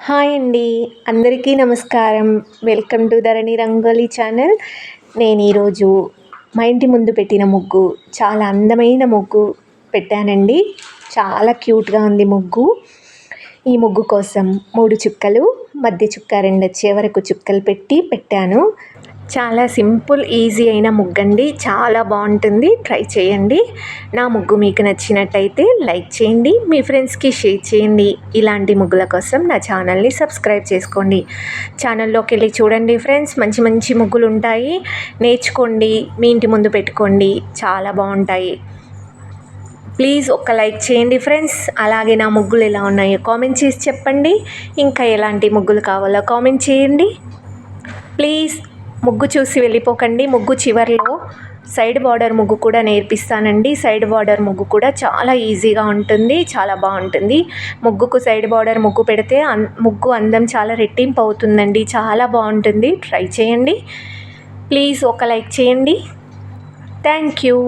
Hi అండి. అందరికీ నమస్కారం. Welcome to Dharani rangoli channel. నేను ఈరోజు మా ఇంటి ముందు పెట్టిన ముగ్గు చాలా అందమైన ముగ్గు పెట్టానండి. చాలా క్యూట్గా ఉంది ముగ్గు. ఈ ముగ్గు కోసం 3 చుక్కలు, మధ్య చుక్క 2 వచ్చే వరకు చుక్కలు పెట్టాను. చాలా సింపుల్ ఈజీ అయిన ముగ్గండి. చాలా బాగుంటుంది, ట్రై చేయండి. నా ముగ్గు మీకు నచ్చినట్టయితే లైక్ చేయండి, మీ ఫ్రెండ్స్కి షేర్ చేయండి. ఇలాంటి ముగ్గుల కోసం నా ఛానల్ని సబ్స్క్రైబ్ చేసుకోండి. ఛానల్లోకి వెళ్ళి చూడండి ఫ్రెండ్స్, మంచి మంచి ముగ్గులు ఉంటాయి. నేర్చుకోండి, మీ ఇంటి ముందు పెట్టుకోండి, చాలా బాగుంటాయి. ప్లీజ్ ఒక్క లైక్ చేయండి ఫ్రెండ్స్. అలాగే నా ముగ్గులు ఎలా ఉన్నాయో కామెంట్ చేసి చెప్పండి. ఇంకా ఎలాంటి ముగ్గులు కావాలో కామెంట్ చేయండి. ప్లీజ్ ముగ్గు చూసి వెళ్ళిపోకండి. ముగ్గు చివర్లో సైడ్ బార్డర్ ముగ్గు కూడా నేర్పిస్తానండి. సైడ్ బార్డర్ ముగ్గు కూడా చాలా ఈజీగా ఉంటుంది, చాలా బాగుంటుంది. ముగ్గుకు సైడ్ బార్డర్ ముగ్గు పెడితే ముగ్గు అందం చాలా రెట్టింపు అవుతుందండి. చాలా బాగుంటుంది, ట్రై చేయండి. ప్లీజ్ ఒక లైక్ చేయండి. Thank you.